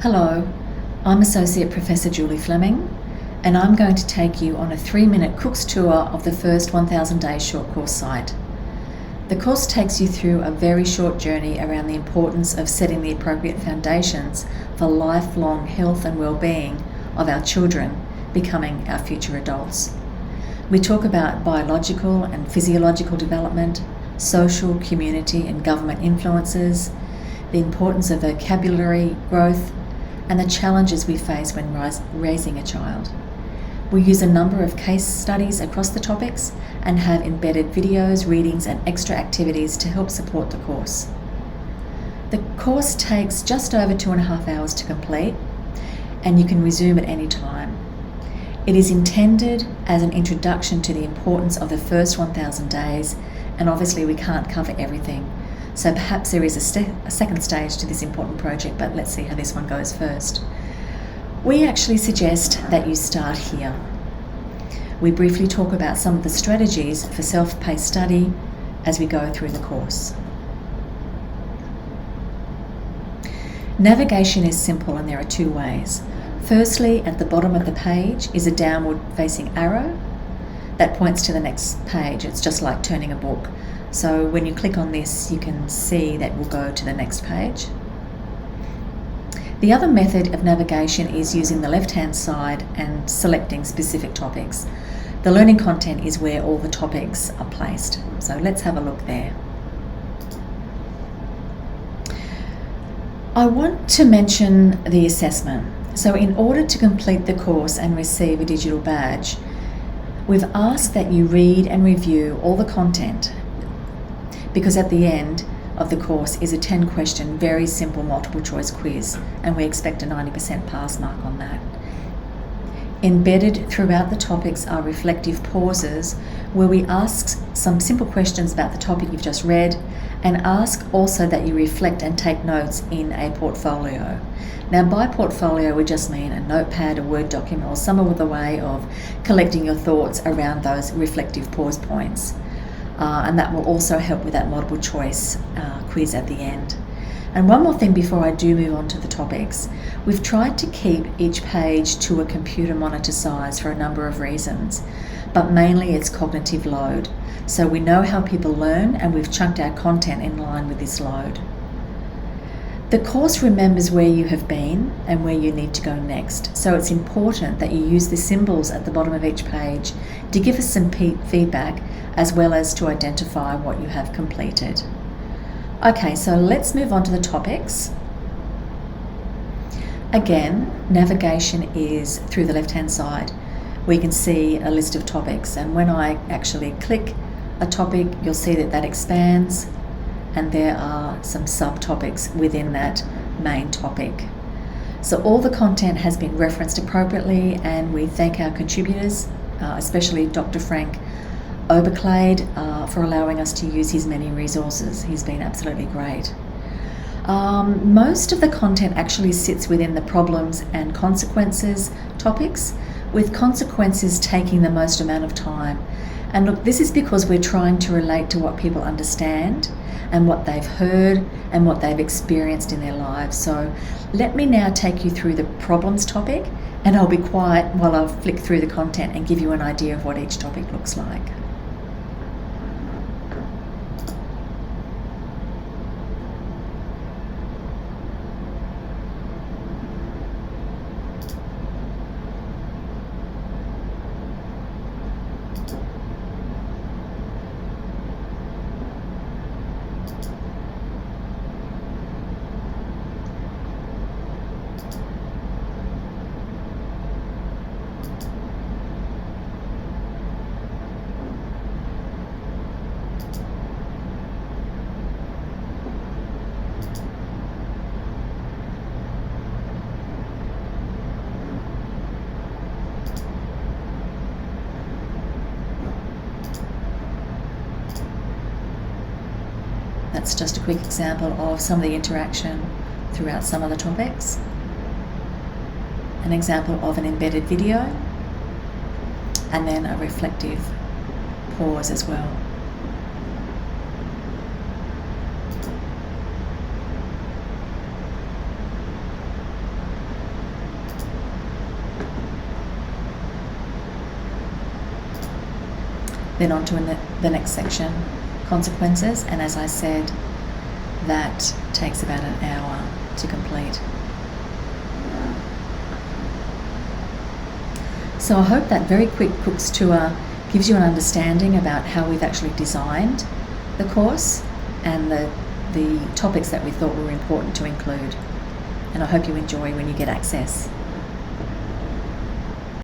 Hello, I'm Associate Professor Julie Fleming, and I'm going to take you on a 3-minute Cook's tour of the first 1000 Days short course site. The course takes you through a very short journey around the importance of setting the appropriate foundations for lifelong health and well-being of our children becoming our future adults. We talk about biological and physiological development, social, community and government influences, the importance of vocabulary growth, and the challenges we face when raising a child. We use a number of case studies across the topics and have embedded videos, readings and extra activities to help support the course. The course takes just over 2.5 hours to complete, and you can resume at any time. It is intended as an introduction to the importance of the first 1000 days, and obviously we can't cover everything. So perhaps there is a second stage to this important project, but let's see how this one goes first. We actually suggest that you start here. We briefly talk about some of the strategies for self-paced study as we go through the course. Navigation is simple, and there are 2 ways. Firstly, at the bottom of the page is a downward-facing arrow that points to the next page. It's just like turning a book. So when you click on this, you can see that will go to the next page. The other method of navigation is using the left-hand side and selecting specific topics. The learning content is where all the topics are placed. So let's have a look there. I want to mention the assessment. So in order to complete the course and receive a digital badge, we've asked that you read and review all the content, because at the end of the course is a 10-question, very simple multiple choice quiz, and we expect a 90% pass mark on that. Embedded throughout the topics are reflective pauses where we ask some simple questions about the topic you've just read, and ask also that you reflect and take notes in a portfolio. Now, by portfolio, we just mean a notepad, a Word document, or some other way of collecting your thoughts around those reflective pause points. And that will also help with that multiple choice quiz at the end. And one more thing before I do move on to the topics. We've tried to keep each page to a computer monitor size for a number of reasons, but mainly it's cognitive load. So we know how people learn, and we've chunked our content in line with this load. The course remembers where you have been and where you need to go next, so it's important that you use the symbols at the bottom of each page to give us some feedback, as well as to identify what you have completed. Okay, so let's move on to the topics. Again, navigation is through the left-hand side. We can see a list of topics, and when I actually click a topic, you'll see that that expands, and there are some subtopics within that main topic. So all the content has been referenced appropriately, and we thank our contributors, especially Dr. Frank Oberclade, for allowing us to use his many resources. He's been absolutely great. Most of the content actually sits within the problems and consequences topics, with consequences taking the most amount of time. And look, this is because we're trying to relate to what people understand and what they've heard and what they've experienced in their lives. So let me now take you through the problems topic, and I'll be quiet while I'll flick through the content and give you an idea of what each topic looks like. That's just a quick example of some of the interaction throughout some of the topics. An example of an embedded video, and then a reflective pause as well. Then on to the next section, consequences, and as I said, that takes about an hour to complete. So I hope that very quick Cook's Tour gives you an understanding about how we've actually designed the course and the topics that we thought were important to include. And I hope you enjoy when you get access.